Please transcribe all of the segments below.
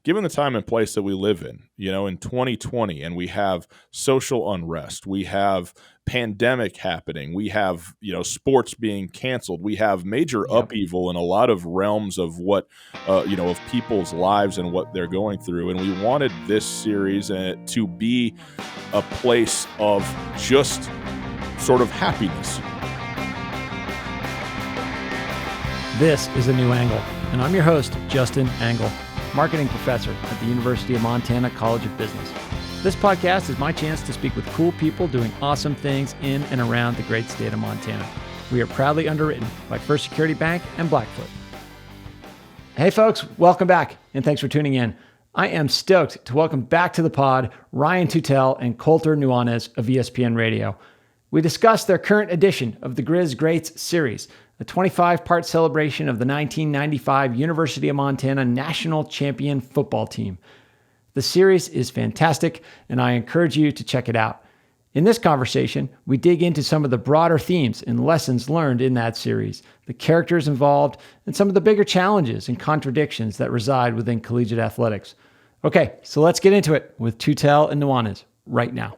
given the time and place that we live in, in 2020, and we have social unrest, we have pandemic happening, we have, sports being canceled, we have major upheaval in a lot of realms of what, of people's lives and what they're going through. And we wanted this series to be a place of just sort of happiness. This is A New Angle, and I'm your host, Justin Angle, marketing professor at the University of Montana College of Business. This podcast is my chance to speak with cool people doing awesome things in and around the great state of Montana. We are proudly underwritten by First Security Bank and Blackfoot. Hey folks, welcome back, and thanks for tuning in. I am stoked to welcome back to the pod Ryan Tootell and Colter Nuanez of ESPN Radio. We discussed their current edition of the Griz Greats series, a 25-part celebration of the 1995 University of Montana national champion football team. The series is fantastic, and I encourage you to check it out. In this conversation, we dig into some of the broader themes and lessons learned in that series, the characters involved, and some of the bigger challenges and contradictions that reside within collegiate athletics. Okay, so let's get into it with Tootell and Nuanez right now.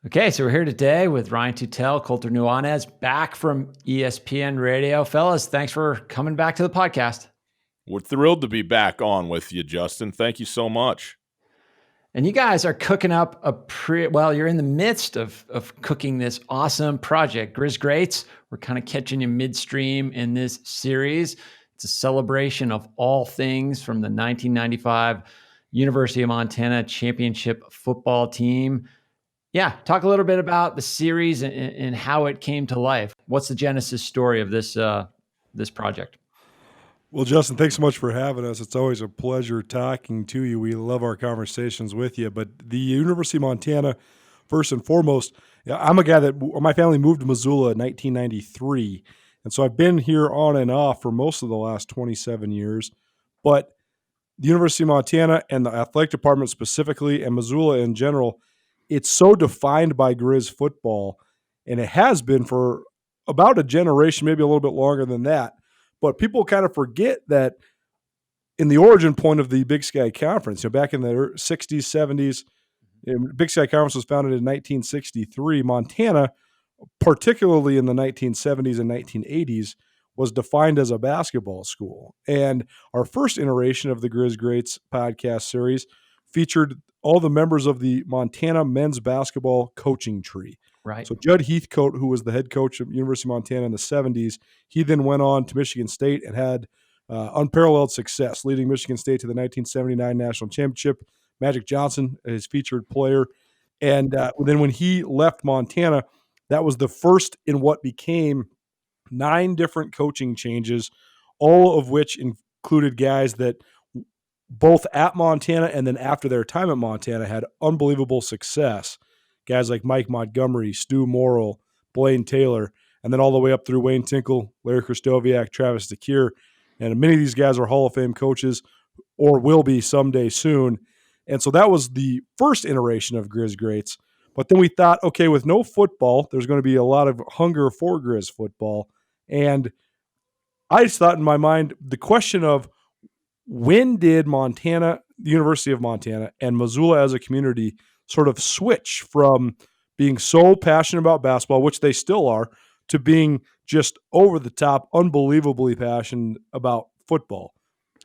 Okay, so we're here today with Ryan Tootell, Colter Nuanez, back from ESPN Radio. Fellas, thanks for coming back to the podcast. We're thrilled to be back on with you, Justin. Thank you so much. And you guys are cooking up you're in the midst of cooking this awesome project, Griz Greats. We're kind of catching you midstream in this series. It's a celebration of all things from the 1995 University of Montana championship football team. Yeah, talk a little bit about the series and how it came to life. What's the genesis story of this project? Well, Justin, thanks so much for having us. It's always a pleasure talking to you. We love our conversations with you. But the University of Montana, first and foremost, I'm a guy that my family moved to Missoula in 1993. And so I've been here on and off for most of the last 27 years. But the University of Montana and the athletic department specifically, and Missoula in general, it's so defined by Griz football, and it has been for about a generation, maybe a little bit longer than that. But people kind of forget that in the origin point of the Big Sky Conference, back in the 60s, 70s, Big Sky Conference was founded in 1963. Montana, particularly in the 1970s and 1980s, was defined as a basketball school. And our first iteration of the Griz Greats podcast series featured all the members of the Montana men's basketball coaching tree. Right. So Judd Heathcote, who was the head coach of University of Montana in the 70s, he then went on to Michigan State and had unparalleled success, leading Michigan State to the 1979 national championship. Magic Johnson, his featured player. And then when he left Montana, that was the first in what became 9 different coaching changes, all of which included guys that both at Montana and then after their time at Montana had unbelievable success. Guys like Mike Montgomery, Stu Morrill, Blaine Taylor, and then all the way up through Wayne Tinkle, Larry Kristoviak, Travis DeCure. And many of these guys are Hall of Fame coaches or will be someday soon. And so that was the first iteration of Griz Greats. But then we thought, okay, with no football, there's going to be a lot of hunger for Griz football. And I just thought in my mind, the question of when did Montana, the University of Montana, and Missoula as a community sort of switch from being so passionate about basketball, which they still are, to being just over the top, unbelievably passionate about football?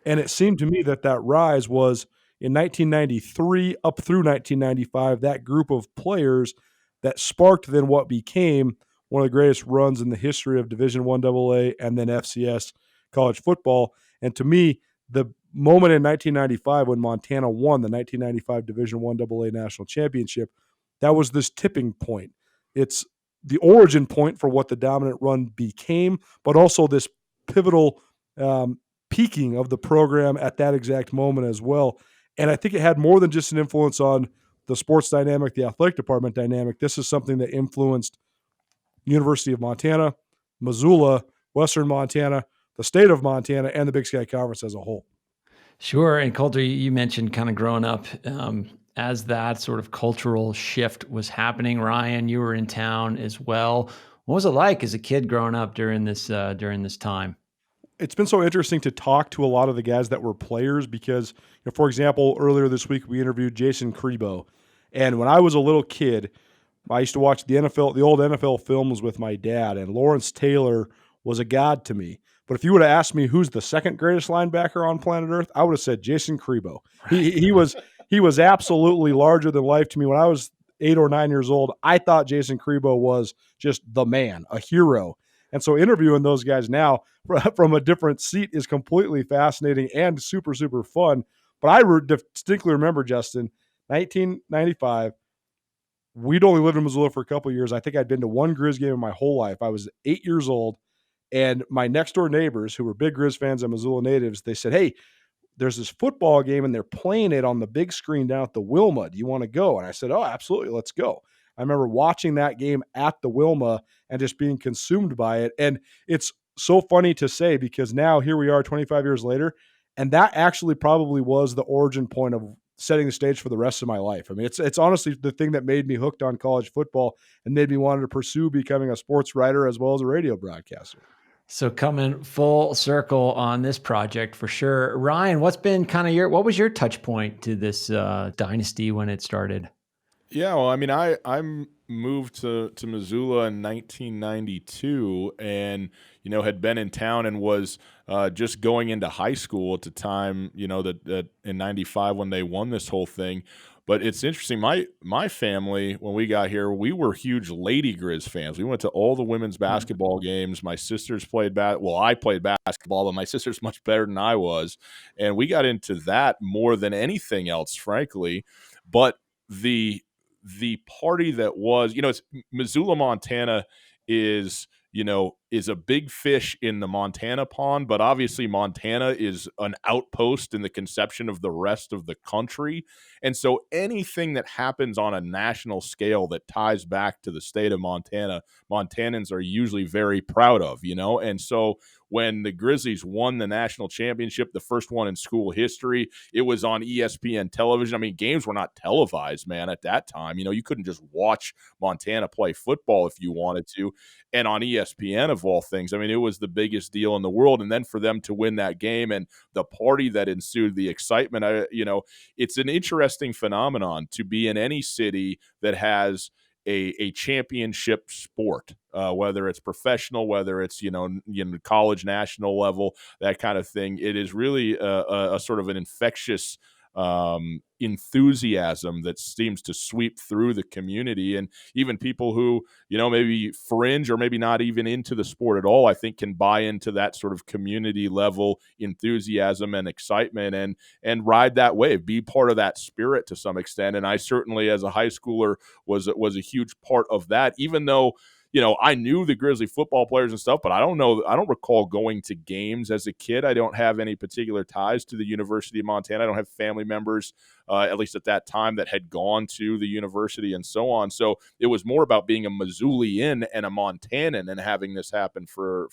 And it seemed to me that rise was in 1993 up through 1995, that group of players that sparked then what became one of the greatest runs in the history of Division I AA and then FCS college football. And to me, the moment in 1995 when Montana won the 1995 Division I AA national championship, that was this tipping point. It's the origin point for what the dominant run became, but also this pivotal peaking of the program at that exact moment as well. And I think it had more than just an influence on the sports dynamic, the athletic department dynamic. This is something that influenced University of Montana, Missoula, Western Montana, the state of Montana, and the Big Sky Conference as a whole. Sure. And Colter, you mentioned kind of growing up as that sort of cultural shift was happening. Ryan, you were in town as well. What was it like as a kid growing up during this time? it's been so interesting to talk to a lot of the guys that were players because, for example, earlier this week we interviewed Jason Crebo. And when I was a little kid, I used to watch the old NFL films with my dad, and Lawrence Taylor was a god to me. But if you would have asked me who's the second greatest linebacker on planet Earth, I would have said Jason Crebo. He was absolutely larger than life to me. When I was 8 or 9 years old, I thought Jason Crebo was just the man, a hero. And so interviewing those guys now from a different seat is completely fascinating and super, super fun. But I distinctly remember, Justin, 1995. We'd only lived in Missoula for a couple of years. I think I'd been to one Griz game in my whole life. I was 8 years old, and my next door neighbors, who were big Griz fans and Missoula natives, they said, "Hey, there's this football game, and they're playing it on the big screen down at the Wilma. Do you want to go?" And I said, "Oh, absolutely, let's go." I remember watching that game at the Wilma and just being consumed by it. And it's so funny to say because now here we are 25 years later, and that actually probably was the origin point of setting the stage for the rest of my life. I mean, it's honestly the thing that made me hooked on college football and made me want to pursue becoming a sports writer as well as a radio broadcaster. So coming full circle on this project for sure. Ryan, what's been kind of what was your touch point to this dynasty when it started? Yeah, well, I mean, I moved to Missoula in 1992, and had been in town and was just going into high school at the time. That in '95 when they won this whole thing. But it's interesting. My family, when we got here, we were huge Lady Griz fans. We went to all the women's basketball games. My sisters played I played basketball, but my sister's much better than I was, and we got into that more than anything else, frankly. But the party that was, it's Missoula, Montana is a big fish in the Montana pond, but obviously Montana is an outpost in the conception of the rest of the country. And so anything that happens on a national scale that ties back to the state of Montana, Montanans are usually very proud of, And so when the Grizzlies won the national championship, the first one in school history, it was on ESPN television. I mean, games were not televised, man, at that time. You couldn't just watch Montana play football if you wanted to. And on ESPN, of all things, I mean, it was the biggest deal in the world. And then for them to win that game and the party that ensued, the excitement, it's an interesting phenomenon to be in any city that has a championship sport, whether it's professional, whether it's college, national level, that kind of thing. It is really a sort of an infectious enthusiasm that seems to sweep through the community, and even people who maybe fringe or maybe not even into the sport at all, I think can buy into that sort of community level enthusiasm and excitement and ride that wave, be part of that spirit to some extent. And I certainly, as a high schooler, was a huge part of that, even though I knew the Grizzly football players and stuff, but I don't recall going to games as a kid. I don't have any particular ties to the University of Montana. I don't have family members, at least at that time, that had gone to the university and so on. So it was more about being a Missoulian and a Montanan and having this happen for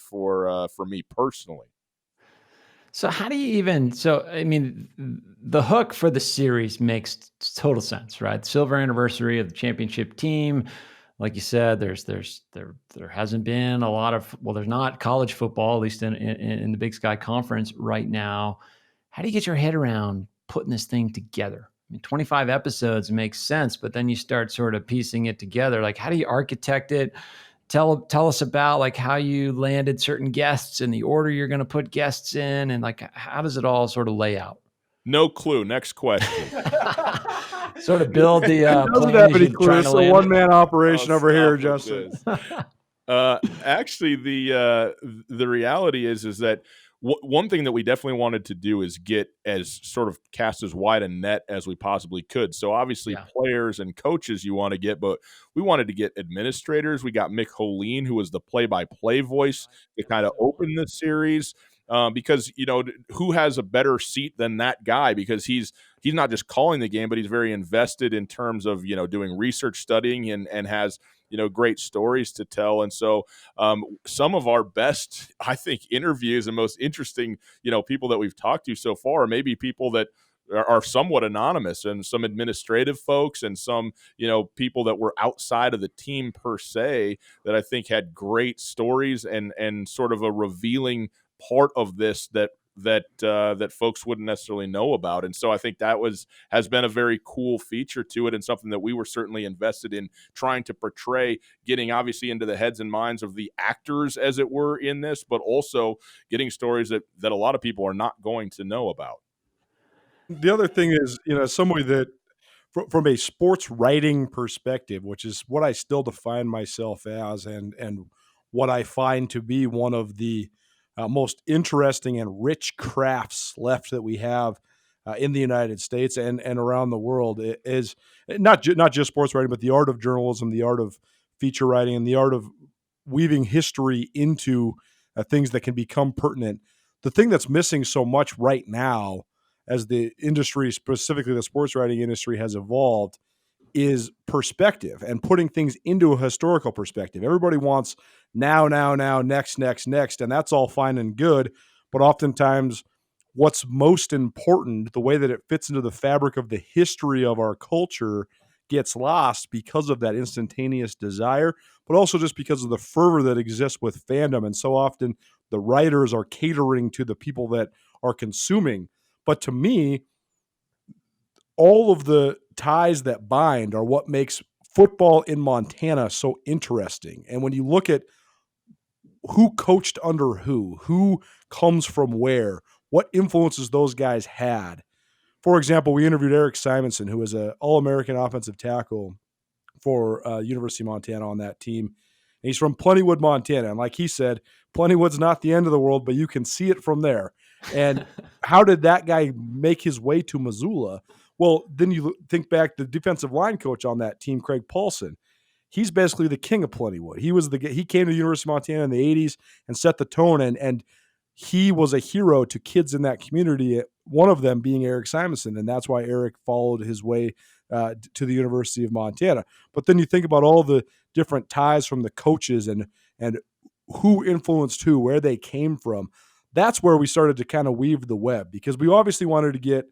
me personally. So how do you I mean, the hook for the series makes total sense, right? Silver anniversary of the championship team. Like you said, there hasn't been a lot of, there's not college football, at least in the Big Sky Conference right now. How do you get your head around putting this thing together? I mean, 25 episodes makes sense, but then you start sort of piecing it together. Like, how do you architect it? Tell us about like how you landed certain guests and the order you're going to put guests in, and like how does it all sort of lay out? No clue. Next question. Sort of build the doesn't have any clue. It's a one-man operation over here, Justin. Actually, the reality is that one thing that we definitely wanted to do is get as sort of cast as wide a net as we possibly could. So obviously players and coaches you want to get, but we wanted to get administrators. We got Mick Holeen, who was the play-by-play voice to kind of open the series. Because who has a better seat than that guy? Because he's not just calling the game, but he's very invested in terms of doing research, studying, and has great stories to tell. And so some of our best, I think, interviews and most interesting people that we've talked to so far are maybe people that are somewhat anonymous, and some administrative folks and some people that were outside of the team per se, that I think had great stories and sort of a revealing part of this that folks wouldn't necessarily know about. And so I think that has been a very cool feature to it, and something that we were certainly invested in trying to portray, getting obviously into the heads and minds of the actors, as it were, in this, but also getting stories that a lot of people are not going to know about. The other thing is, somebody that from a sports writing perspective, which is what I still define myself as, and what I find to be one of the most interesting and rich crafts left that we have in the United States and around the world, is not just sports writing, but the art of journalism, the art of feature writing, and the art of weaving history into things that can become pertinent. The thing that's missing so much right now, as the industry, specifically the sports writing industry, has evolved, is perspective and putting things into a historical perspective. Everybody wants now, next, and that's all fine and good. But oftentimes, what's most important, the way that it fits into the fabric of the history of our culture, gets lost because of that instantaneous desire, but also just because of the fervor that exists with fandom. And so often the writers are catering to the people that are consuming. But to me, all of the ties that bind are what makes football in Montana so interesting. And when you look at who coached under who comes from where, what influences those guys had. For example, we interviewed Eric Simonson, who was an All-American offensive tackle for University of Montana on that team. And he's from Plentywood, Montana. And like he said, Plentywood's not the end of the world, but you can see it from there. And how did that guy make his way to Missoula? Well, then you think back, the defensive line coach on that team, Craig Paulson, he's basically the king of Plentywood. He came to the University of Montana in the 80s and set the tone, and he was a hero to kids in that community, one of them being Eric Simonson, and that's why Eric followed his way to the University of Montana. But then you think about all the different ties from the coaches and who influenced who, where they came from. That's where we started to kind of weave the web, because we obviously wanted to get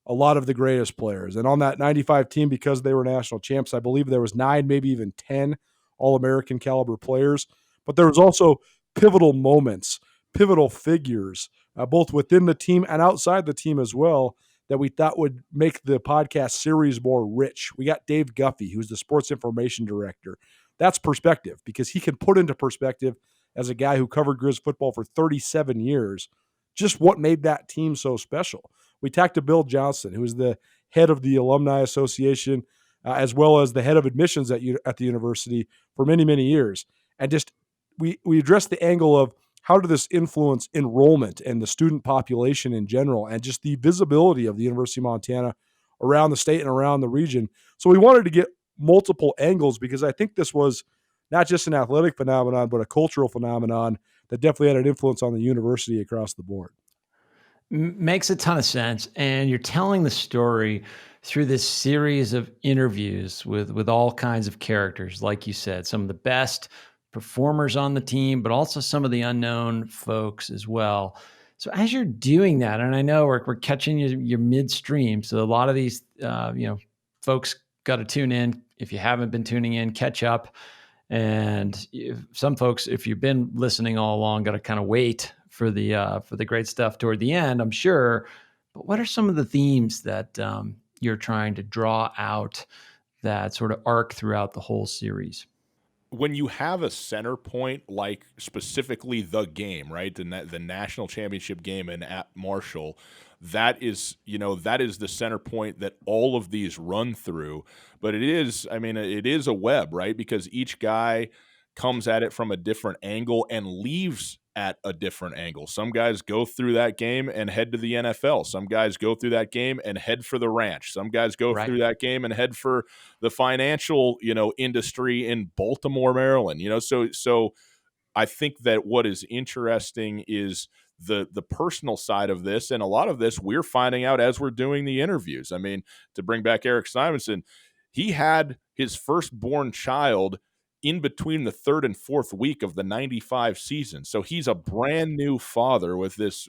a lot of the greatest players. And on that 95 team, because they were national champs, I believe there was 9, maybe even 10 All-American caliber players. But there was also pivotal moments, pivotal figures, both within the team and outside the team as well, that we thought would make the podcast series more rich. We got Dave Guffey, who's the sports information director. That's perspective, because he can put into perspective, as a guy who covered Griz football for 37 years, just what made that team so special. We talked to Bill Johnson, who is the head of the Alumni Association, as well as the head of admissions at the university for many, many years. And just we addressed the angle of how did this influence enrollment and the student population in general, and just the visibility of the University of Montana around the state and around the region. So we wanted to get multiple angles, because I think this was not just an athletic phenomenon, but a cultural phenomenon that definitely had an influence on the university across the board. Makes a ton of sense. And you're telling the story through this series of interviews with all kinds of characters, like you said, some of the best performers on the team, but also some of the unknown folks as well. So as you're doing that, and I know we're catching your midstream, so a lot of these folks got to tune in. If you haven't been tuning in, catch up. And some folks, if you've been listening all along, got to kind of wait for the great stuff toward the end, I'm sure. But what are some of the themes that you're trying to draw out that sort of arc throughout the whole series? When you have a center point, like specifically the game, right, the national championship game at Marshall, that is the center point that all of these run through. But it is a web, right? Because each guy comes at it from a different angle and leaves at a different angle. Some guys go through that game and head to the NFL. Some guys go through that game and head for the ranch. Some guys go through that game and head for the financial, industry in Baltimore, Maryland. So I think that what is interesting is the personal side of this, and a lot of this we're finding out as we're doing the interviews. I mean, to bring back Eric Simonson, he had his firstborn child in between the third and fourth week of the 95 season. So he's a brand new father with this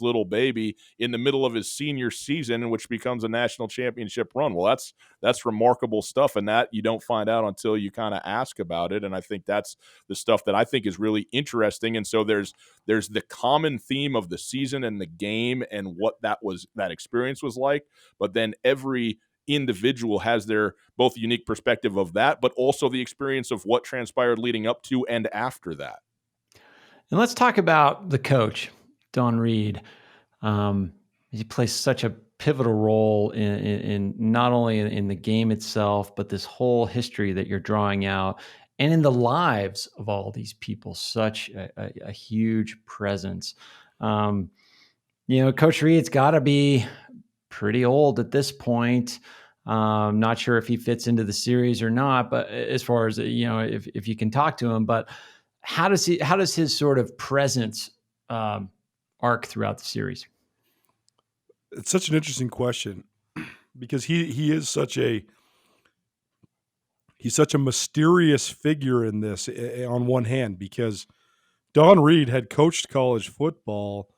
little baby in the middle of his senior season, which becomes a national championship run. Well, that's remarkable stuff, and that you don't find out until you kind of ask about it. And I think that's the stuff that I think is really interesting. And so there's the common theme of the season and the game and what that experience was like, but then every individual has their both unique perspective of that, but also the experience of what transpired leading up to and after that. And let's talk about the coach, Don Reed. He plays such a pivotal role in not only in the game itself, but this whole history that you're drawing out, and in the lives of all these people. Such a huge presence. Coach Reed's got to be pretty old at this point. Not sure if he fits into the series or not, but as far as, if you can talk to him, but how does his sort of presence arc throughout the series? It's such an interesting question because he's such a mysterious figure in this on one hand, because Don Reed had coached college football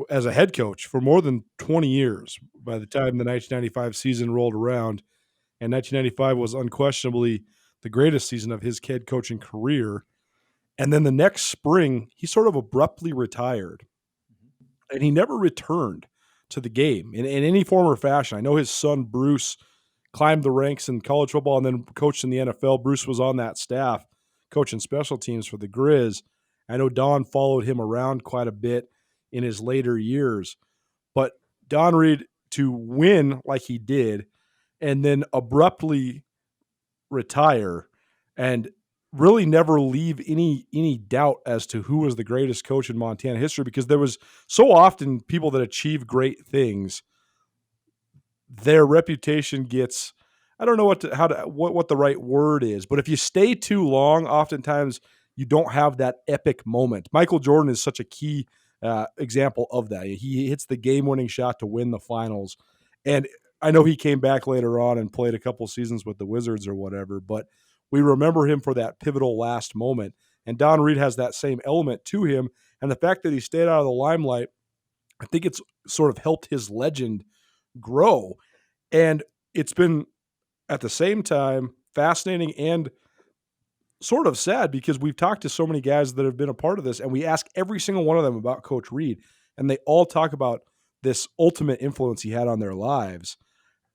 as a head coach for more than 20 years by the time the 1995 season rolled around. And 1995 was unquestionably the greatest season of his head coaching career. And then the next spring, he sort of abruptly retired. And he never returned to the game in any form or fashion. I know his son, Bruce, climbed the ranks in college football and then coached in the NFL. Bruce was on that staff, coaching special teams for the Griz. I know Don followed him around quite a bit in his later years. But Don Reed, to win like he did and then abruptly retire and really never leave any doubt as to who was the greatest coach in Montana history, because there was so often people that achieve great things, their reputation gets, I don't know what the right word is, but if you stay too long, oftentimes you don't have that epic moment. Michael Jordan is such a key example of that. He hits the game-winning shot to win the finals, and I know he came back later on and played a couple seasons with the Wizards or whatever, but we remember him for that pivotal last moment. And Don Reed has that same element to him. And the fact that he stayed out of the limelight, I think it's sort of helped his legend grow. And it's been, at the same time, fascinating and sort of sad, because we've talked to so many guys that have been a part of this, and we ask every single one of them about Coach Reed, and they all talk about this ultimate influence he had on their lives.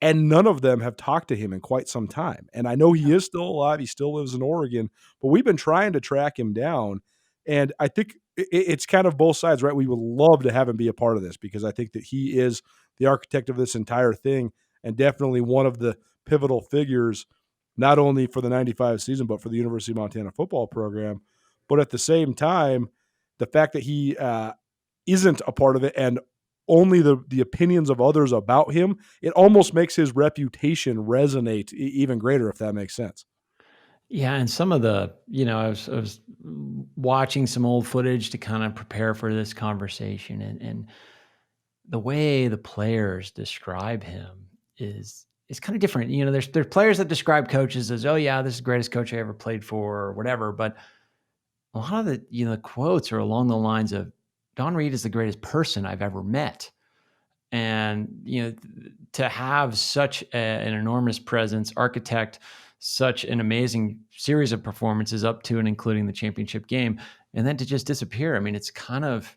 And none of them have talked to him in quite some time. And I know he is still alive. He still lives in Oregon, but we've been trying to track him down. And I think it's kind of both sides, right? We would love to have him be a part of this, because I think that he is the architect of this entire thing and definitely one of the pivotal figures, not only for the 95 season, but for the University of Montana football program. But at the same time, the fact that he isn't a part of it and only the opinions of others about him, it almost makes his reputation resonate even greater, if that makes sense. Yeah, and some of the, I was watching some old footage to kind of prepare for this conversation, and the way the players describe him is kind of different. There's players that describe coaches as, oh yeah, this is the greatest coach I ever played for or whatever, but a lot of the quotes are along the lines of, Don Reed is the greatest person I've ever met. And, to have such an enormous presence, architect such an amazing series of performances up to and including the championship game, and then to just disappear. I mean, it's kind of,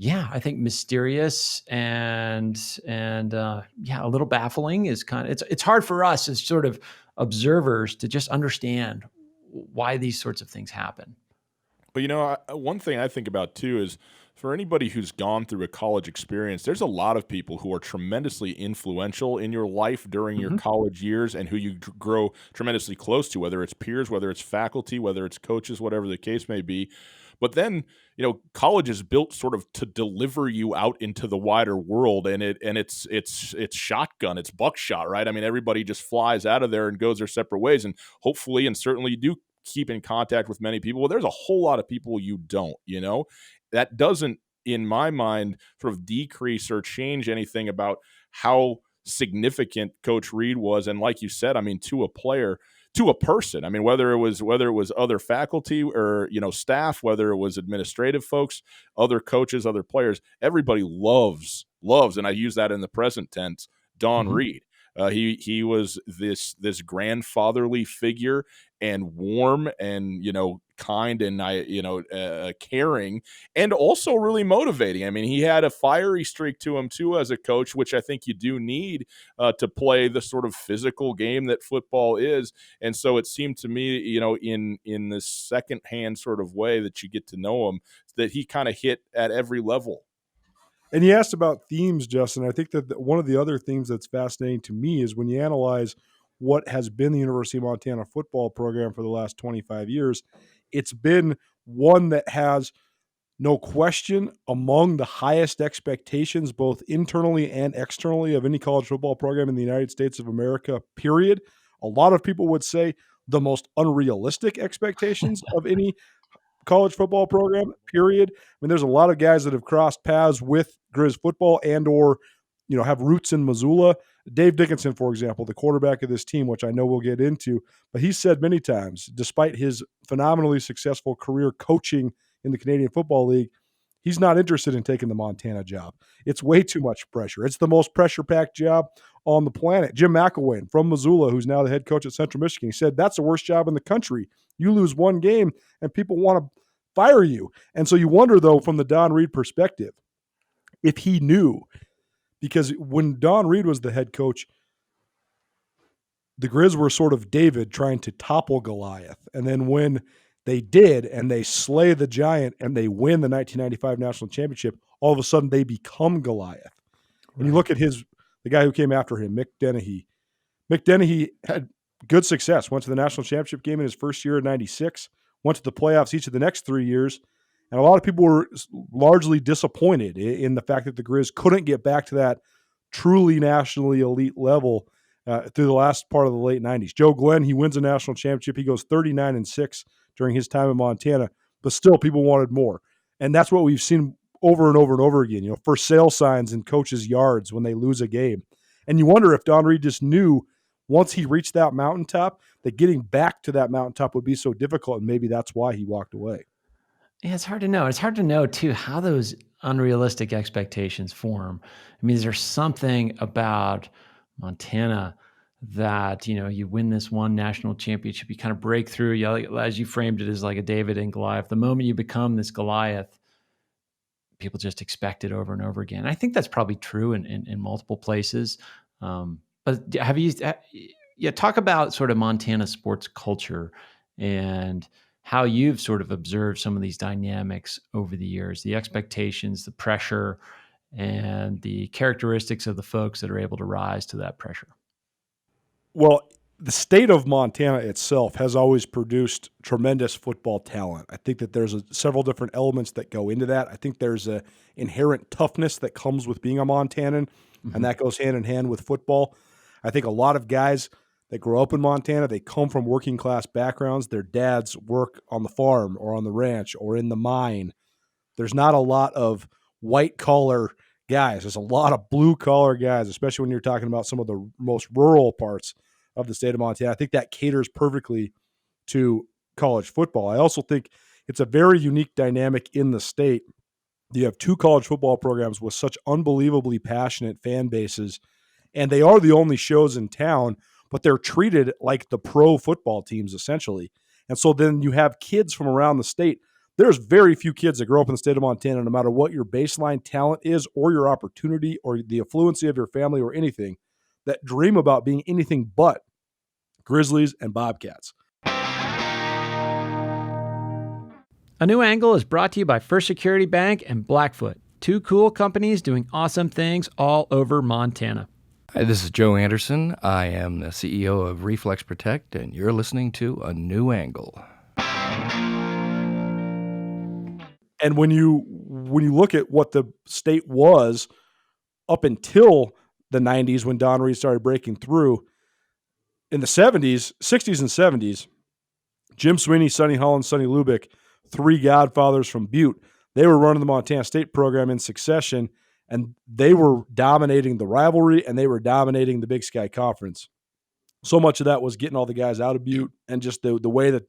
I think mysterious and a little baffling. Is kind of, it's hard for us as sort of observers to just understand why these sorts of things happen. But, one thing I think about too is, for anybody who's gone through a college experience, there's a lot of people who are tremendously influential in your life during your college years and who you grow tremendously close to, whether it's peers, whether it's faculty, whether it's coaches, whatever the case may be. But then, college is built sort of to deliver you out into the wider world, and it's shotgun, it's buckshot, right? I mean, everybody just flies out of there and goes their separate ways, and hopefully and certainly you do keep in contact with many people. Well, there's a whole lot of people you don't, that doesn't, in my mind, sort of decrease or change anything about how significant Coach Reed was. And like you said, I mean, to a player, to a person. I mean, whether it was other faculty or, staff, whether it was administrative folks, other coaches, other players, everybody loves, and I use that in the present tense, Don Reed. He was this grandfatherly figure, and warm, and kind, and caring, and also really motivating. I mean, he had a fiery streak to him too as a coach, which I think you do need to play the sort of physical game that football is. And so it seemed to me, in this secondhand sort of way that you get to know him, that he kind of hit at every level. And you asked about themes, Justin. I think that one of the other themes that's fascinating to me is when you analyze what has been the University of Montana football program for the last 25 years, it's been one that has, no question, among the highest expectations, both internally and externally, of any college football program in the United States of America, period. A lot of people would say the most unrealistic expectations of any college football program, period. I mean, there's a lot of guys that have crossed paths with Griz football and or, have roots in Missoula. Dave Dickinson, for example, the quarterback of this team, which I know we'll get into, but he said many times, despite his phenomenally successful career coaching in the Canadian Football League, he's not interested in taking the Montana job. It's way too much pressure. It's the most pressure-packed job on the planet. Jim McElwain from Missoula, who's now the head coach at Central Michigan, he said, that's the worst job in the country. You lose one game and people want to fire you. And so you wonder, though, from the Don Reed perspective, if he knew, because when Don Reed was the head coach, the Griz were sort of David trying to topple Goliath. And then when they did, and they slay the giant, and they win the 1995 national championship, all of a sudden they become Goliath. Right. And you look at the guy who came after him, Mick Dennehy. Mick Dennehy had good success, went to the national championship game in his first year in 96, went to the playoffs each of the next 3 years. And a lot of people were largely disappointed in the fact that the Griz couldn't get back to that truly nationally elite level through the last part of the late 90s. Joe Glenn, he wins a national championship. He goes 39-6 during his time in Montana, but still people wanted more. And that's what we've seen over and over and over again, for sale signs in coaches' yards when they lose a game. And you wonder if Don Reed just knew once he reached that mountaintop that getting back to that mountaintop would be so difficult, and maybe that's why he walked away. Yeah, it's hard to know. It's hard to know, too, how those unrealistic expectations form. I mean, is there something about Montana that, you win this one national championship, you kind of break through, as you framed it, as like a David and Goliath. The moment you become this Goliath, people just expect it over and over again. I think that's probably true in multiple places. But have you talk about sort of Montana sports culture and how you've sort of observed some of these dynamics over the years, the expectations, the pressure, and the characteristics of the folks that are able to rise to that pressure? Well, the state of Montana itself has always produced tremendous football talent. I think that there's several different elements that go into that. I think there's an inherent toughness that comes with being a Montanan, and that goes hand in hand with football. I think a lot of guys that grow up in Montana, they come from working class backgrounds. Their dads work on the farm or on the ranch or in the mine. There's not a lot of white collar guys. There's a lot of blue collar guys, especially when you're talking about some of the most rural parts of the state of Montana. I think that caters perfectly to college football. I also think it's a very unique dynamic in the state. You have two college football programs with such unbelievably passionate fan bases, and they are the only shows in town, but they're treated like the pro football teams essentially. And so then you have kids from around the state. There's very few kids that grow up in the state of Montana, no matter what your baseline talent is or your opportunity or the affluency of your family or anything, that dream about being anything but Grizzlies and Bobcats. A New Angle is brought to you by First Security Bank and Blackfoot, two cool companies doing awesome things all over Montana. Hi, this is Joe Anderson. I am the CEO of Reflex Protect, and you're listening to A New Angle. And when you look at what the state was up until the 90s when Don Reed started breaking through, in the 70s, 60s and 70s, Jim Sweeney, Sonny Holland, Sonny Lubick, three godfathers from Butte, they were running the Montana State program in succession, and they were dominating the rivalry, and they were dominating the Big Sky Conference. So much of that was getting all the guys out of Butte, and just the way that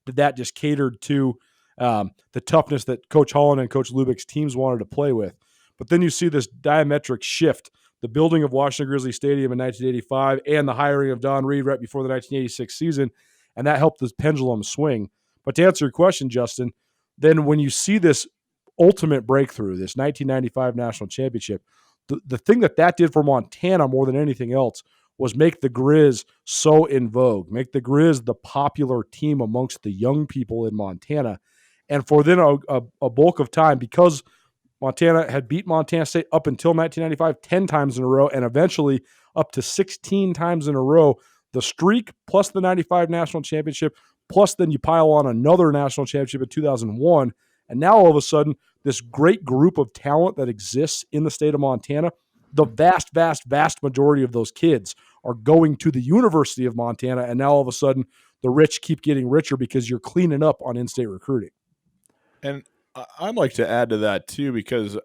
that just catered to the toughness that Coach Holland and Coach Lubick's teams wanted to play with. But then you see this diametric shift, the building of Washington Grizzly Stadium in 1985 and the hiring of Don Reed right before the 1986 season, and that helped the pendulum swing. But to answer your question, Justin, then when you see this ultimate breakthrough, this 1995 national championship, the thing that did for Montana more than anything else was make the Griz so in vogue, make the Griz the popular team amongst the young people in Montana. And for then a bulk of time, because Montana had beat Montana State up until 1995 10 times in a row, and eventually up to 16 times in a row, the streak plus the 95 national championship, plus then you pile on another national championship in 2001, and now all of a sudden, this great group of talent that exists in the state of Montana, the vast, vast, vast majority of those kids are going to the University of Montana, and now all of a sudden, the rich keep getting richer because you're cleaning up on in-state recruiting. And I'd like to add to that too, because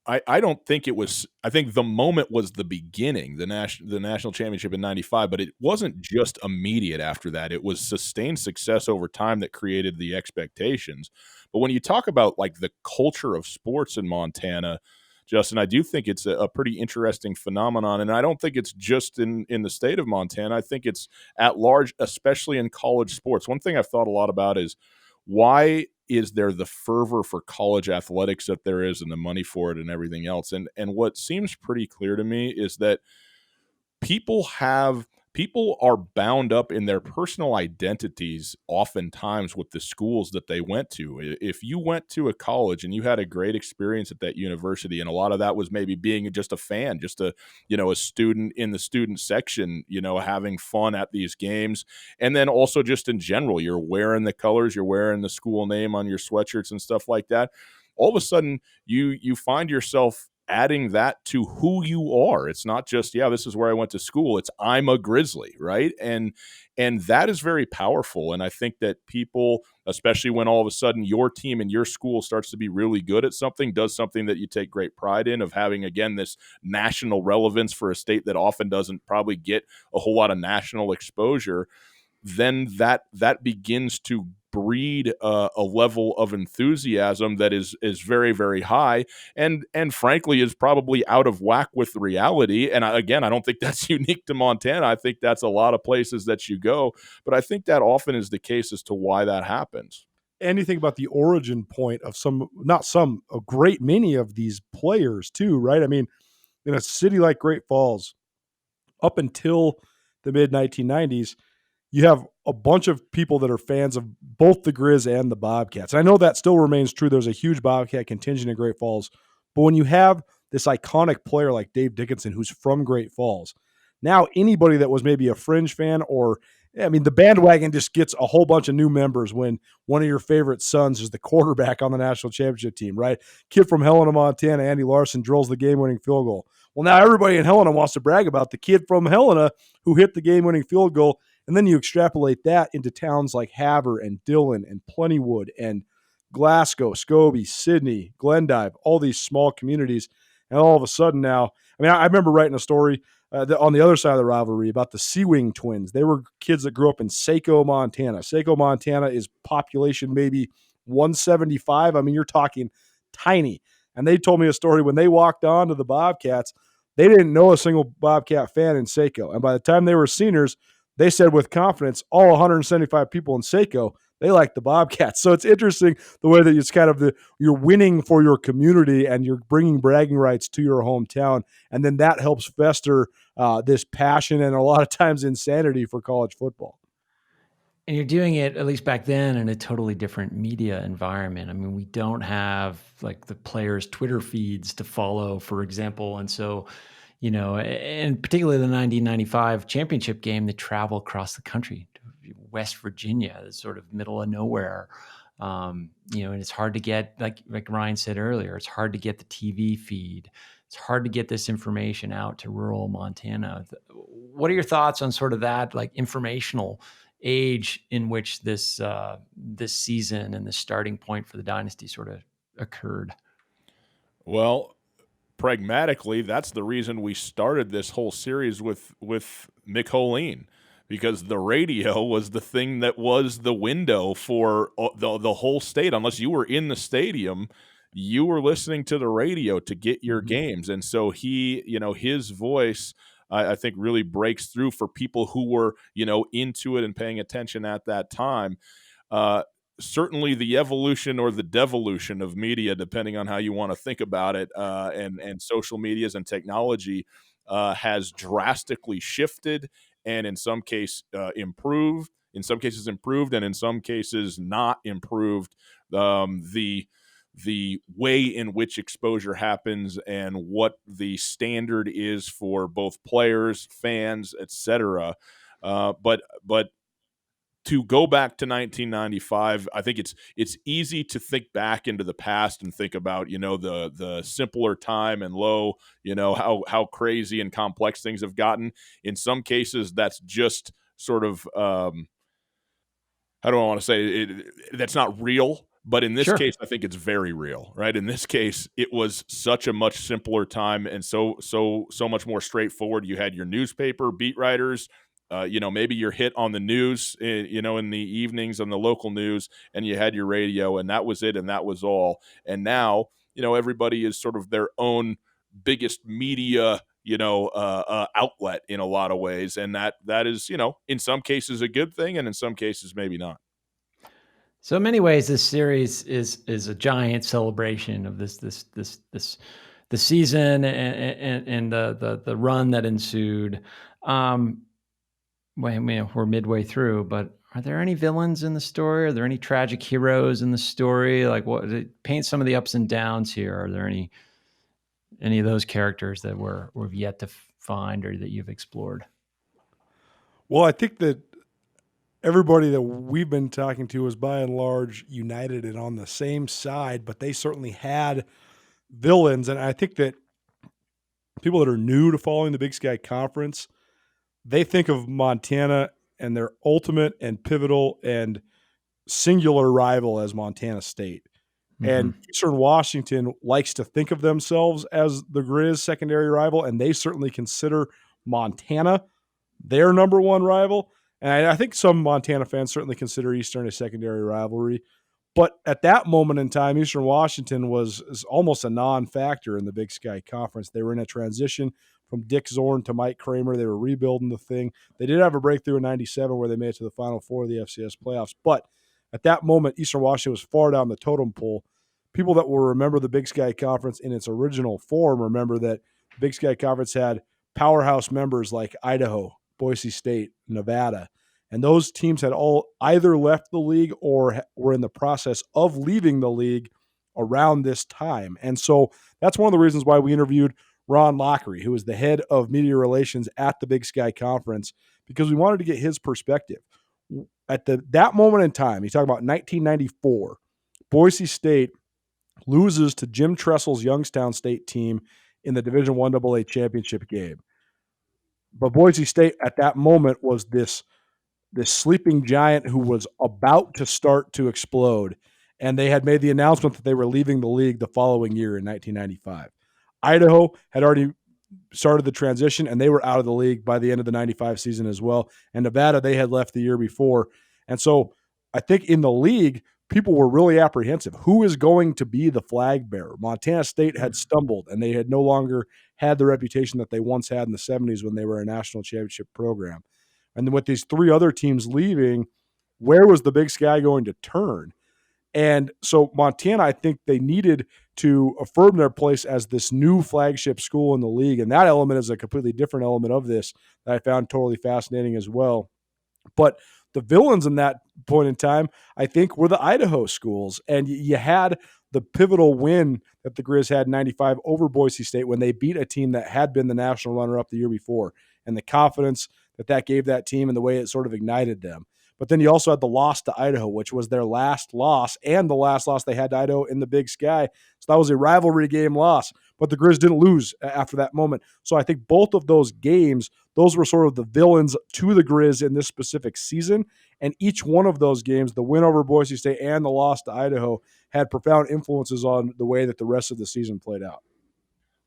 I don't think it was. I think the moment was the beginning, the national championship in '95, but it wasn't just immediate after that. It was sustained success over time that created the expectations. But when you talk about like the culture of sports in Montana, Justin, I do think it's a pretty interesting phenomenon, and I don't think it's just in the state of Montana. I think it's at large, especially in college sports. One thing I've thought a lot about is why is there the fervor for college athletics that there is, and the money for it and everything else? And what seems pretty clear to me is that people are bound up in their personal identities oftentimes with the schools that they went to. If you went to a college and you had a great experience at that university, and a lot of that was maybe being just a fan, just a student in the student section, having fun at these games, and then also just in general, you're wearing the colors, you're wearing the school name on your sweatshirts and stuff like that. All of a sudden, you find yourself adding that to who you are. It's not just, this is where I went to school. It's I'm a Grizzly, right? And that is very powerful. And I think that people, especially when all of a sudden your team and your school starts to be really good at something, does something that you take great pride in, of having, again, this national relevance for a state that often doesn't probably get a whole lot of national exposure, then that begins to breed a level of enthusiasm that is very, very high, and frankly is probably out of whack with reality. And I don't think that's unique to Montana. I think that's a lot of places that you go, but I think that often is the case as to why that happens. And you think about the origin point of a great many of these players too, right? I mean, in a city like Great Falls, up until the mid 1990s, you have a bunch of people that are fans of both the Griz and the Bobcats. And I know that still remains true. There's a huge Bobcat contingent in Great Falls. But when you have this iconic player like Dave Dickinson, who's from Great Falls, now anybody that was maybe a fringe fan, the bandwagon just gets a whole bunch of new members when one of your favorite sons is the quarterback on the national championship team, right? Kid from Helena, Montana, Andy Larson, drills the game-winning field goal. Well, now everybody in Helena wants to brag about the kid from Helena who hit the game-winning field goal. And then you extrapolate that into towns like Havre and Dillon and Plentywood and Glasgow, Scobie, Sydney, Glendive, all these small communities. And all of a sudden now, I remember writing a story on the other side of the rivalry about the Sea Wing twins. They were kids that grew up in Saco, Montana. Saco, Montana is population maybe 175. You're talking tiny. And they told me a story when they walked on to the Bobcats, they didn't know a single Bobcat fan in Saco. And by the time they were seniors, they said with confidence, all 175 people in Saco, they like the Bobcats. So it's interesting the way that it's kind of you're winning for your community and you're bringing bragging rights to your hometown. And then that helps fester this passion and a lot of times insanity for college football. And you're doing it, at least back then, in a totally different media environment. We don't have like the players' Twitter feeds to follow, for example. And so, and particularly the 1995 championship game, they travel across the country to West Virginia, the sort of middle of nowhere. And it's hard to get, like Ryan said earlier, it's hard to get the TV feed. It's hard to get this information out to rural Montana. What are your thoughts on sort of that, like, informational age in which this season and the starting point for the dynasty sort of occurred? Well, pragmatically, that's the reason we started this whole series with Mick Holine, because the radio was the thing that was the window for the whole state. Unless you were in the stadium, you were listening to the radio to get your games. And so he, his voice, I think, really breaks through for people who were, into it and paying attention at that time. Certainly the evolution or the devolution of media, depending on how you want to think about it, and social medias and technology has drastically shifted, and in some cases improved, and in some cases not improved the way in which exposure happens and what the standard is for both players, fans, etc. But to go back to 1995, I think it's easy to think back into the past and think about, the simpler time and low, how crazy and complex things have gotten. In some cases, that's just sort of how do I want to say it? That's not real. But in this case, I think it's very real, right? In this case, it was such a much simpler time and so much more straightforward. You had your newspaper beat writers, maybe your hit on the news, in the evenings on the local news, and you had your radio, and that was it, and that was all. And now, everybody is sort of their own biggest media, outlet in a lot of ways, and that is, in some cases a good thing, and in some cases maybe not. So in many ways, this series is a giant celebration of the season and the run that ensued. We're midway through, but are there any villains in the story? Are there any tragic heroes in the story? Like, paint some of the ups and downs here. Are there any of those characters that we've yet to find or that you've explored? Well, I think that everybody that we've been talking to is by and large united and on the same side, but they certainly had villains. And I think that people that are new to following the Big Sky Conference, they think of Montana and their ultimate and pivotal and singular rival as Montana State. Mm-hmm. And Eastern Washington likes to think of themselves as the Griz secondary rival, and they certainly consider Montana their number one rival. And I think some Montana fans certainly consider Eastern a secondary rivalry. But at that moment in time, Eastern Washington was almost a non-factor in the Big Sky Conference. They were in a transition from Dick Zorn to Mike Kramer. They were rebuilding the thing. They did have a breakthrough in 97 where they made it to the Final Four of the FCS playoffs. But at that moment, Eastern Washington was far down the totem pole. People that will remember the Big Sky Conference in its original form remember that the Big Sky Conference had powerhouse members like Idaho, Boise State, Nevada. And those teams had all either left the league or were in the process of leaving the league around this time. And so that's one of the reasons why we interviewed Ron Lockery, who is the head of media relations at the Big Sky Conference, because we wanted to get his perspective. At that moment in time, you talk about 1994, Boise State loses to Jim Tressel's Youngstown State team in the Division I AA championship game. But Boise State at that moment was this sleeping giant who was about to start to explode. And they had made the announcement that they were leaving the league the following year in 1995. Idaho had already started the transition, and they were out of the league by the end of the 95 season as well. And Nevada, they had left the year before. And so I think in the league, people were really apprehensive. Who is going to be the flag bearer? Montana State had stumbled, and they had no longer had the reputation that they once had in the 70s when they were a national championship program. And then with these three other teams leaving, where was the Big Sky going to turn? And so Montana, I think they needed to affirm their place as this new flagship school in the league. And that element is a completely different element of this that I found totally fascinating as well. But the villains in that point in time, I think, were the Idaho schools. And you had the pivotal win that the Griz had in 95 over Boise State when they beat a team that had been the national runner-up the year before. And the confidence that gave that team and the way it sort of ignited them. But then you also had the loss to Idaho, which was their last loss and the last loss they had to Idaho in the Big Sky. So that was a rivalry game loss. But the Griz didn't lose after that moment. So I think both of those games, those were sort of the villains to the Griz in this specific season. And each one of those games, the win over Boise State and the loss to Idaho, had profound influences on the way that the rest of the season played out.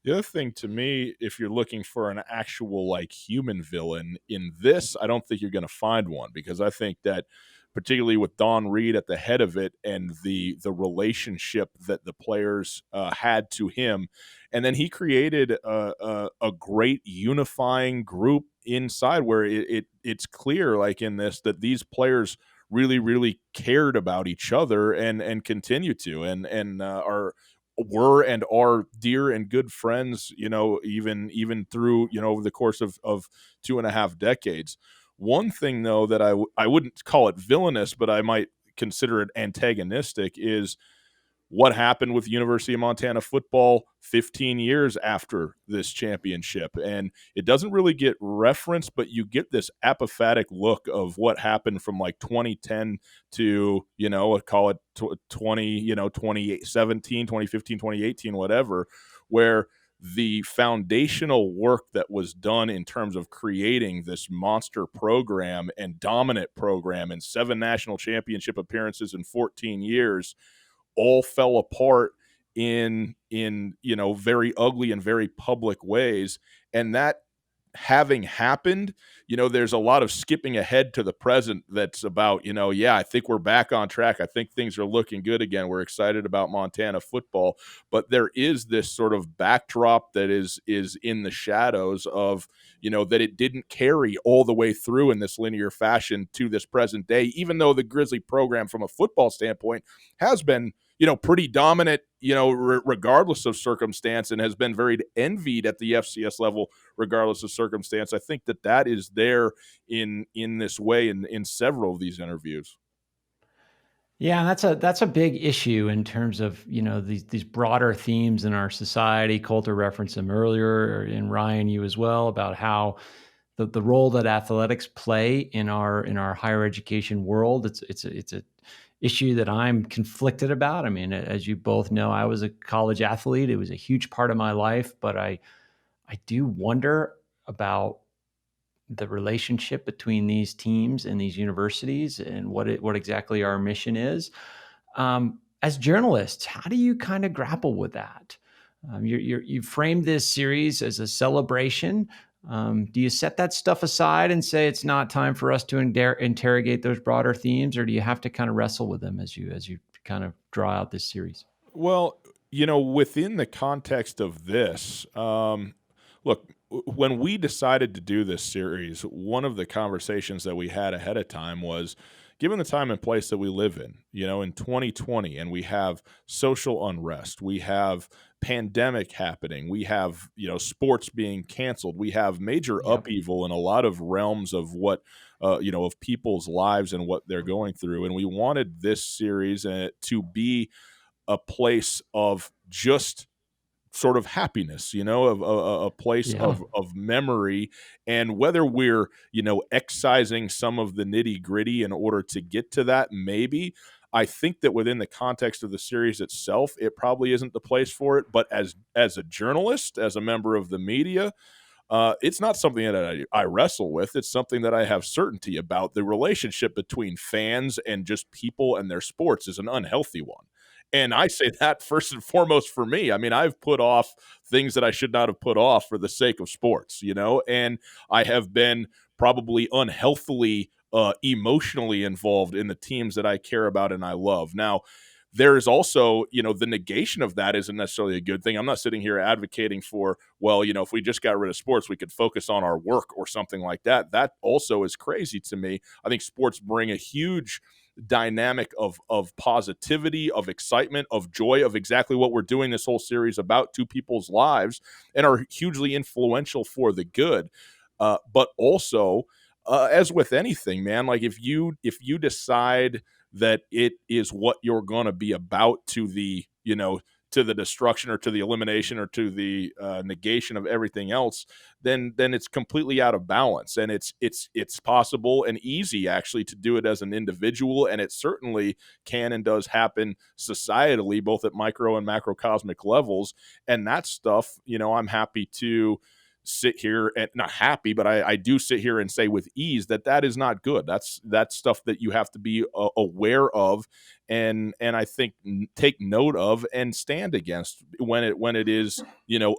The other thing to me, if you're looking for an actual like human villain in this, I don't think you're going to find one, because I think that particularly with Don Reed at the head of it and the relationship that the players had to him, and then he created a great unifying group inside where it's clear, like in this, that these players really cared about each other and continue to and are were and are dear and good friends, even through, over the course of 2.5 decades. One thing, though, that I wouldn't call it villainous, but I might consider it antagonistic, is what happened with University of Montana football 15 years after this championship. And it doesn't really get referenced, but you get this apophatic look of what happened from like 2010 to, call it 2017, 2015, 2018, whatever, where the foundational work that was done in terms of creating this monster program and dominant program and 7 national championship appearances in 14 years all fell apart in very ugly and very public ways. And that having happened, there's a lot of skipping ahead to the present that's about, yeah, I think we're back on track. I think things are looking good again. We're excited about Montana football, but there is this sort of backdrop that is in the shadows of, that it didn't carry all the way through in this linear fashion to this present day, even though the Grizzly program from a football standpoint has been, pretty dominant, regardless of circumstance, and has been very envied at the FCS level, regardless of circumstance. I think that is there in this way in several of these interviews. Yeah, that's a big issue in terms of, these broader themes in our society. Colter referenced them earlier, and Ryan, you as well, about how the role that athletics play in our higher education world. It's a issue that I'm conflicted about. I mean, as you both know, I was a college athlete. It was a huge part of my life, but I do wonder about the relationship between these teams and these universities and what exactly our mission is. As journalists, how do you kind of grapple with that? You framed this series as a celebration. Do you set that stuff aside and say it's not time for us to interrogate those broader themes, or do you have to kind of wrestle with them as you kind of draw out this series? Well, within the context of this, look, when we decided to do this series, one of the conversations that we had ahead of time was, given the time and place that we live in 2020, and we have social unrest, we have pandemic happening, we have, sports being canceled, we have major upheaval in a lot of realms of what, of people's lives and what they're going through. And we wanted this series to be a place of just sort of happiness, of a place of memory. And whether we're, excising some of the nitty gritty in order to get to that, maybe, I think that within the context of the series itself, it probably isn't the place for it. But as a journalist, as a member of the media, it's not something that I wrestle with. It's something that I have certainty about. The relationship between fans and just people and their sports is an unhealthy one. And I say that first and foremost for me. I mean, I've put off things that I should not have put off for the sake of sports, and I have been probably unhealthily emotionally involved in the teams that I care about and I love. Now, there is also, the negation of that isn't necessarily a good thing. I'm not sitting here advocating for, well, if we just got rid of sports, we could focus on our work or something like that. That also is crazy to me. I think sports bring a huge dynamic of positivity, of excitement, of joy, of exactly what we're doing this whole series about, to people's lives, and are hugely influential for the good. But also, as with anything, man, like if you decide that it is what you're going to be about, to the to the destruction or to the elimination or to the negation of everything else, then it's completely out of balance. And it's possible and easy actually to do it as an individual, and it certainly can and does happen societally, both at micro and macrocosmic levels. And that stuff, I'm happy to sit here and not happy, but I do sit here and say with ease that is not good. That's stuff that you have to be aware of, and I think take note of and stand against when it is,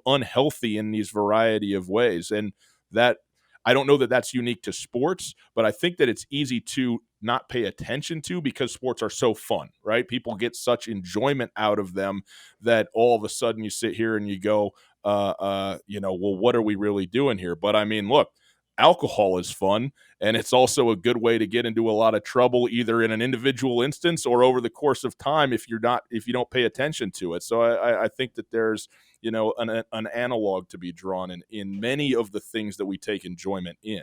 unhealthy in these variety of ways. And that, I don't know that that's unique to sports, but I think that it's easy to not pay attention to because sports are so fun, right? People get such enjoyment out of them that all of a sudden you sit here and you go, well, what are we really doing here? But I mean, look, alcohol is fun, and it's also a good way to get into a lot of trouble, either in an individual instance or over the course of time if you don't pay attention to it. So I think that there's, an analog to be drawn in many of the things that we take enjoyment in.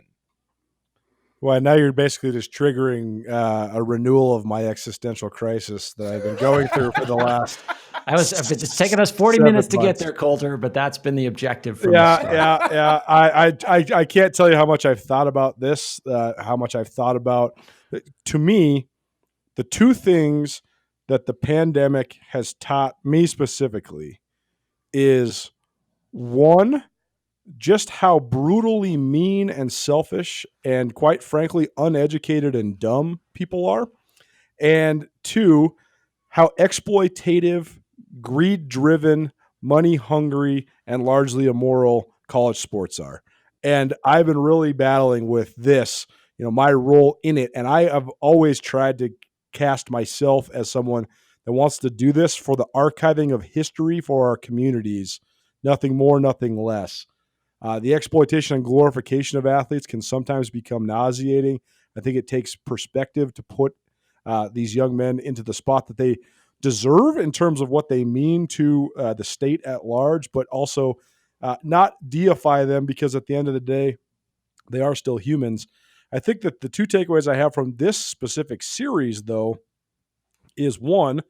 Well, now you're basically just triggering a renewal of my existential crisis that I've been going through for the last. It's taken us 40 minutes to get there, Colter, but that's been the objective from the start. Yeah. I can't tell you how much I've thought about this, how much I've thought about. To me, the two things that the pandemic has taught me specifically is, one, just how brutally mean and selfish and, quite frankly, uneducated and dumb people are. And two, how exploitative, greed-driven, money-hungry, and largely immoral college sports are. And I've been really battling with this, my role in it. And I have always tried to cast myself as someone that wants to do this for the archiving of history for our communities. Nothing more, nothing less. The exploitation and glorification of athletes can sometimes become nauseating. I think it takes perspective to put these young men into the spot that they deserve in terms of what they mean to the state at large, but also not deify them, because at the end of the day, they are still humans. I think that the two takeaways I have from this specific series, though, is one,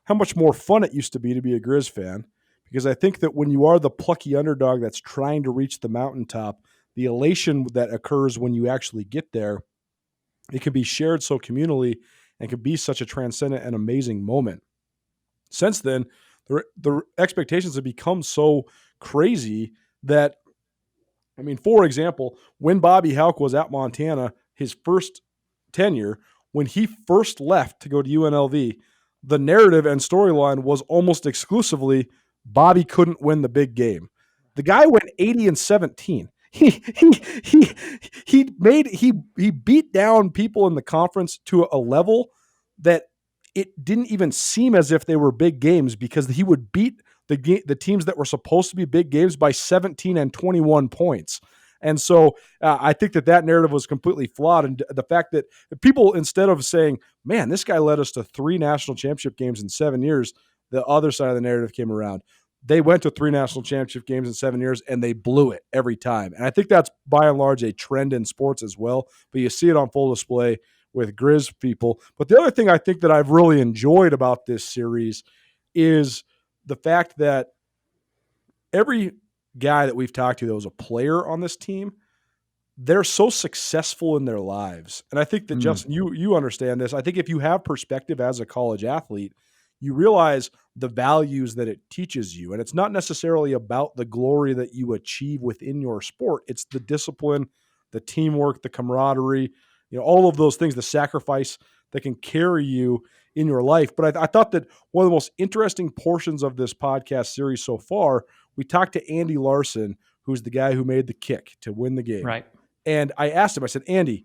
how much more fun it used to be a Griz fan. Because I think that when you are the plucky underdog that's trying to reach the mountaintop, the elation that occurs when you actually get there, it can be shared so communally and can be such a transcendent and amazing moment. Since then, the expectations have become so crazy that, for example, when Bobby Hauck was at Montana, his first tenure, when he first left to go to UNLV, the narrative and storyline was almost exclusively Bobby couldn't win the big game. The guy went 80-17. He beat down people in the conference to a level that it didn't even seem as if they were big games, because he would beat the teams that were supposed to be big games by 17 and 21 points. And so I think that narrative was completely flawed. And the fact that people, instead of saying, man, this guy led us to 3 national championship games in 7 years, the other side of the narrative came around. They went to 3 national championship games in 7 years, and they blew it every time. And I think that's by and large a trend in sports as well. But you see it on full display with Griz people. But the other thing I think that I've really enjoyed about this series is the fact that every guy that we've talked to that was a player on this team, they're so successful in their lives. And I think that, Justin, you understand this. I think if you have perspective as a college athlete, you realize the values that it teaches you. And it's not necessarily about the glory that you achieve within your sport. It's the discipline, the teamwork, the camaraderie, all of those things, the sacrifice that can carry you in your life. But I thought that one of the most interesting portions of this podcast series so far, we talked to Andy Larson, who's the guy who made the kick to win the game. Right. And I asked him, I said, Andy,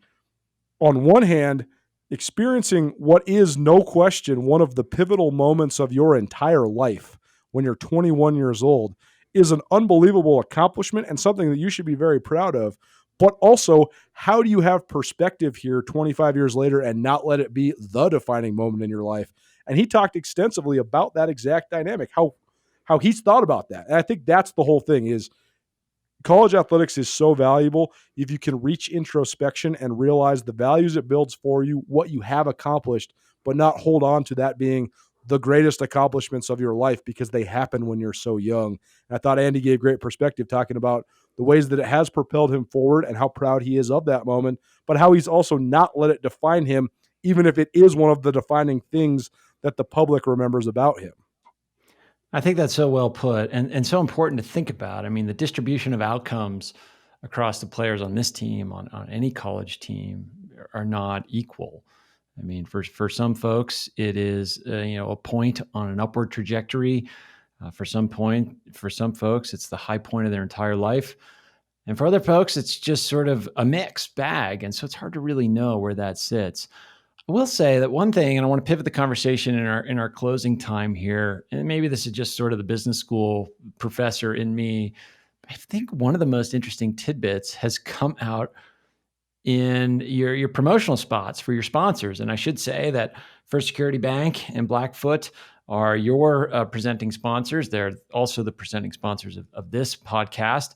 on one hand, experiencing what is no question one of the pivotal moments of your entire life when you're 21 years old is an unbelievable accomplishment and something that you should be very proud of. But also, how do you have perspective here 25 years later and not let it be the defining moment in your life? And he talked extensively about that exact dynamic, how he's thought about that. And I think that's the whole thing is college athletics is so valuable if you can reach introspection and realize the values it builds for you, what you have accomplished, but not hold on to that being the greatest accomplishments of your life because they happen when you're so young. And I thought Andy gave great perspective talking about the ways that it has propelled him forward and how proud he is of that moment, but how he's also not let it define him, even if it is one of the defining things that the public remembers about him. I think that's so well put and so important to think about. I mean, the distribution of outcomes across the players on this team, on any college team, are not equal. I mean, for some folks, it is a point on an upward trajectory. For some folks, it's the high point of their entire life, and for other folks, it's just sort of a mixed bag. And so it's hard to really know where that sits. I will say that one thing, and I want to pivot the conversation in our closing time here, and maybe this is just sort of the business school professor in me. I think one of the most interesting tidbits has come out in your promotional spots for your sponsors. And I should say that First Security Bank and Blackfoot are your presenting sponsors. They're also the presenting sponsors of this podcast.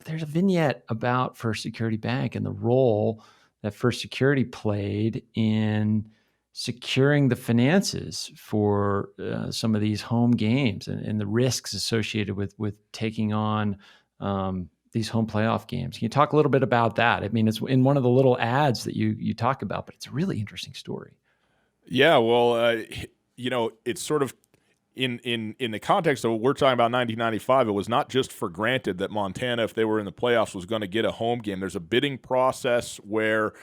There's a vignette about First Security Bank and the role that First Security played in securing the finances for some of these home games and the risks associated with taking on these home playoff games. Can you talk a little bit about that? I mean, it's in one of the little ads that you talk about, but it's a really interesting story. Yeah, well, it's sort of in the context of what we're talking about 1995, it was not just for granted that Montana, if they were in the playoffs, was going to get a home game. There's a bidding process where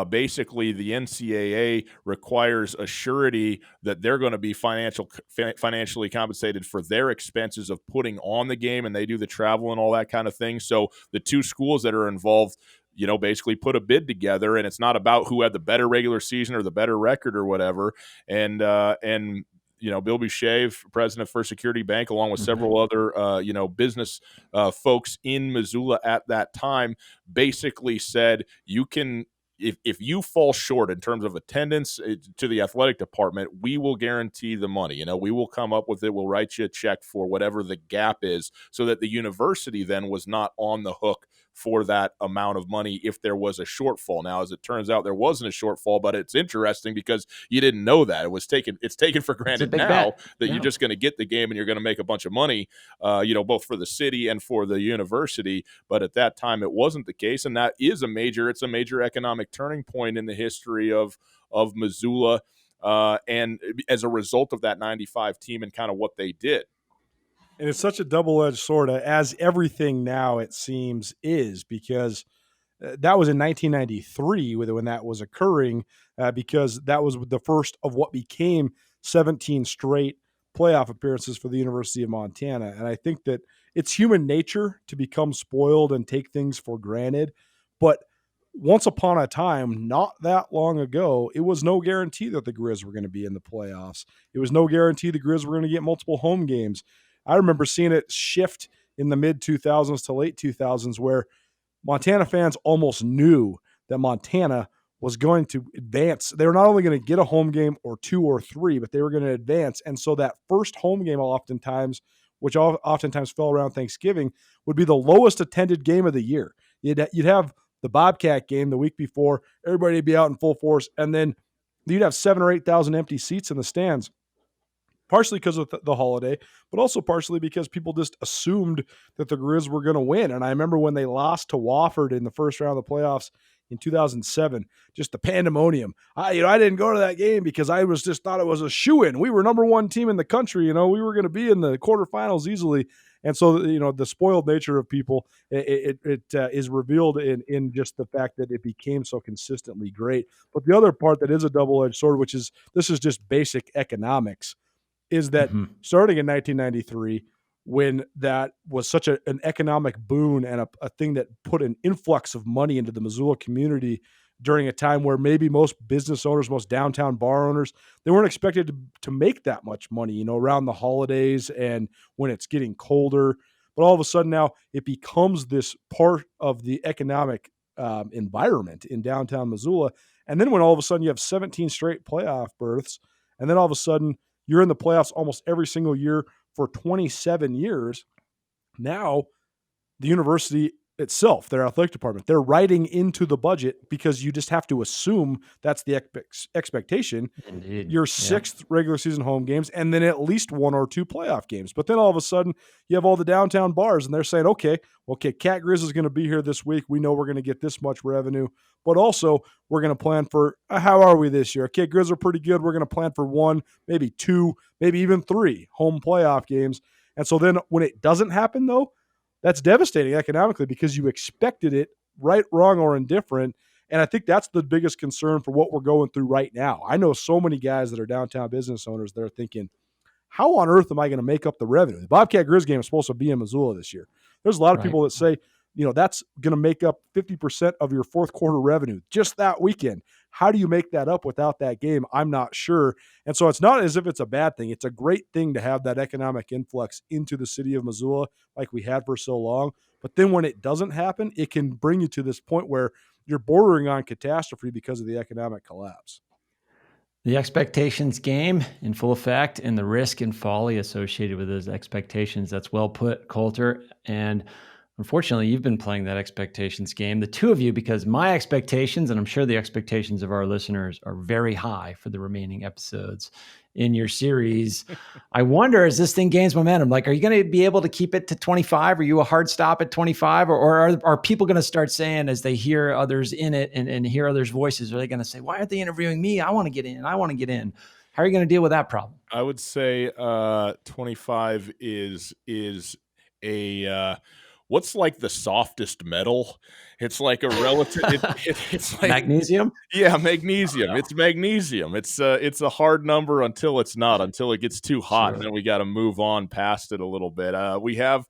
basically the NCAA requires a surety that they're going to be financially compensated for their expenses of putting on the game, and they do the travel and all that kind of thing. So the two schools that are involved basically put a bid together, and it's not about who had the better regular season or the better record or whatever. And Bill Boucher, president of First Security Bank, along with several other, business folks in Missoula at that time, basically said, you can, if you fall short in terms of attendance to the athletic department, we will guarantee the money. We will come up with it. We'll write you a check for whatever the gap is, so that the university then was not on the hook for that amount of money if there was a shortfall. Now, as it turns out, there wasn't a shortfall, but it's interesting because you didn't know that. It's taken for granted now that you're just going to get the game and you're going to make a bunch of money, both for the city and for the university. But at that time, it wasn't the case, and that is a major economic turning point in the history of Missoula, and as a result of that 95 team and kind of what they did. And it's such a double-edged sword, as everything now, it seems, is, because that was in 1993 when that was occurring, because that was the first of what became 17 straight playoff appearances for the University of Montana. And I think that it's human nature to become spoiled and take things for granted. But once upon a time, not that long ago, it was no guarantee that the Griz were going to be in the playoffs. It was no guarantee the Griz were going to get multiple home games. I remember seeing it shift in the mid 2000s to late 2000s, where Montana fans almost knew that Montana was going to advance. They were not only going to get a home game or two or three, but they were going to advance. And so that first home game which oftentimes fell around Thanksgiving, would be the lowest attended game of the year. You'd have the Bobcat game the week before, everybody would be out in full force, and then you'd have 7,000 or 8,000 empty seats in the stands. Partially because of the holiday, but also partially because people just assumed that the Griz were going to win. And I remember when they lost to Wofford in the first round of the playoffs in 2007, just the pandemonium. I didn't go to that game because I thought it was a shoo-in. We were number one team in the country. We were going to be in the quarterfinals easily. And so, the spoiled nature of people, it is revealed in just the fact that it became so consistently great. But the other part that is a double-edged sword, this is just basic economics, is that starting in 1993, when that was such an economic boon and a thing that put an influx of money into the Missoula community during a time where maybe most business owners, most downtown bar owners, they weren't expected to make that much money, around the holidays and when it's getting colder. But all of a sudden now it becomes this part of the economic environment in downtown Missoula. And then when all of a sudden you have 17 straight playoff berths, and then all of a sudden you're in the playoffs almost every single year for 27 years. Now, the university itself, their athletic department. They're writing into the budget because you just have to assume that's the expectation. Indeed. Your Yeah. 6th regular season home games, and then at least 1 or 2 playoff games. But then all of a sudden, you have all the downtown bars, and they're saying, okay, Cat Griz is going to be here this week. We know we're going to get this much revenue, but also we're going to plan for, how are we this year? Cat Griz are pretty good. We're going to plan for 1, maybe 2, maybe even 3 home playoff games. And so then when it doesn't happen, though, that's devastating economically because you expected it, right, wrong, or indifferent. And I think that's the biggest concern for what we're going through right now. I know so many guys that are downtown business owners that are thinking, how on earth am I going to make up the revenue? The Bobcat Griz game is supposed to be in Missoula this year. There's a lot of people that say, that's going to make up 50% of your fourth quarter revenue just that weekend. How do you make that up without that game? I'm not sure. And so it's not as if it's a bad thing. It's a great thing to have that economic influx into the city of Missoula like we had for so long. But then when it doesn't happen, it can bring you to this point where you're bordering on catastrophe because of the economic collapse. The expectations game in full effect and the risk and folly associated with those expectations. That's well put, Colter. And unfortunately, you've been playing that expectations game, the two of you, because my expectations, and I'm sure the expectations of our listeners, are very high for the remaining episodes in your series. I wonder, as this thing gains momentum, are you going to be able to keep it to 25? Are you a hard stop at 25? Or are people going to start saying, as they hear others in it and hear others' voices, are they going to say, why aren't they interviewing me? I want to get in. I want to get in. How are you going to deal with that problem? I would say 25 is a what's like the softest metal? It's like a relative. It's like magnesium. Yeah, magnesium. It's magnesium. It's a hard number until it's not. Until it gets too hot, and then we got to move on past it a little bit. We have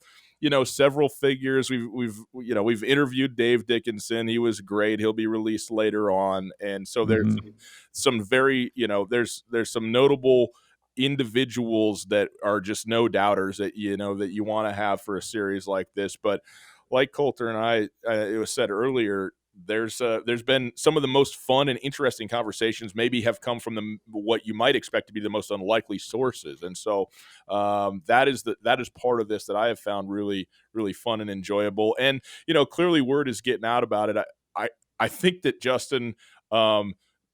several figures. We've interviewed Dave Dickinson. He was great. He'll be released later on, and so there's some very there's some notable individuals that are just no doubters that that you want to have for a series like this. But like Colter and it was said earlier, there's been some of the most fun and interesting conversations maybe have come from what you might expect to be the most unlikely sources. And so that is part of this that I have found really, really fun and enjoyable. And, clearly word is getting out about it. I think that, Justin,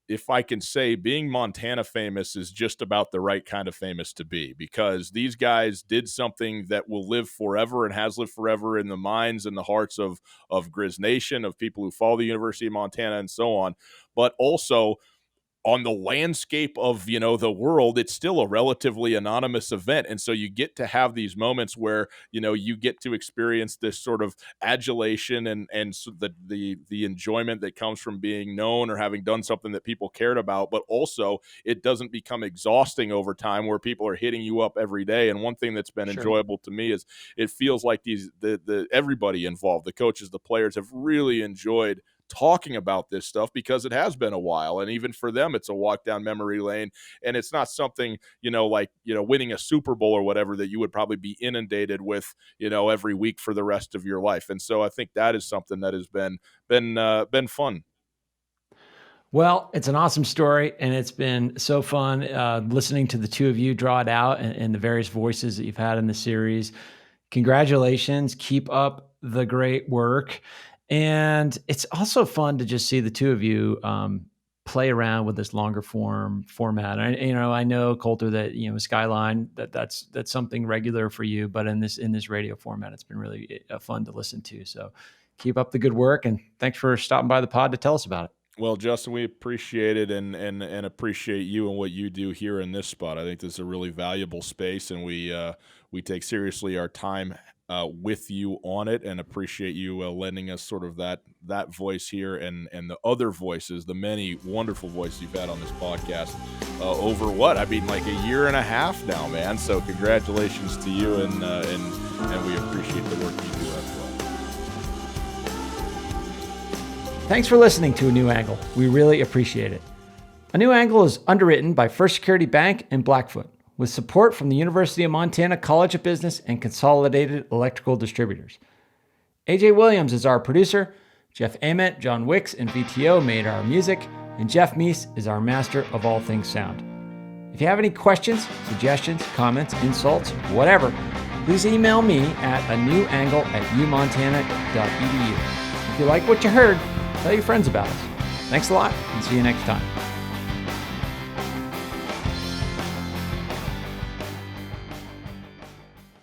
if I can say, being Montana famous is just about the right kind of famous to be, because these guys did something that will live forever and has lived forever in the minds and the hearts of Griz Nation, of people who follow the University of Montana and so on. But also, on the landscape of, the world, it's still a relatively anonymous event. And so you get to have these moments where, you get to experience this sort of adulation and so the enjoyment that comes from being known or having done something that people cared about. But also it doesn't become exhausting over time where people are hitting you up every day. And one thing that's been enjoyable to me is it feels like everybody involved, the coaches, the players, have really enjoyed talking about this stuff because it has been a while. And even for them, it's a walk down memory lane. And it's not something, winning a Super Bowl or whatever that you would probably be inundated with, every week for the rest of your life. And so I think that is something that has been fun. Well, it's an awesome story, and it's been so fun listening to the two of you draw it out and the various voices that you've had in the series. Congratulations. Keep up the great work. And it's also fun to just see the two of you play around with this longer format. I know, Colter, that Skyline, that's something regular for you, but in this radio format, it's been really fun to listen to. So keep up the good work, and thanks for stopping by the pod to tell us about it. Well, Justin, we appreciate it and appreciate you and what you do here in this spot. I think this is a really valuable space, and we take seriously our time with you on it, and appreciate you lending us sort of that voice here and the other voices, the many wonderful voices you've had on this podcast over like a year and a half now, man. So congratulations to you, and we appreciate the work you do as well. Thanks for listening to A New Angle. We really appreciate it. A New Angle is underwritten by First Security Bank and Blackfoot, with support from the University of Montana College of Business and Consolidated Electrical Distributors. AJ Williams is our producer. Jeff Ament, John Wicks, and VTO made our music, and Jeff Meese is our master of all things sound. If you have any questions, suggestions, comments, insults, whatever, please email me at anewangle@umontana.edu. If you like what you heard, tell your friends about us. Thanks a lot, and see you next time.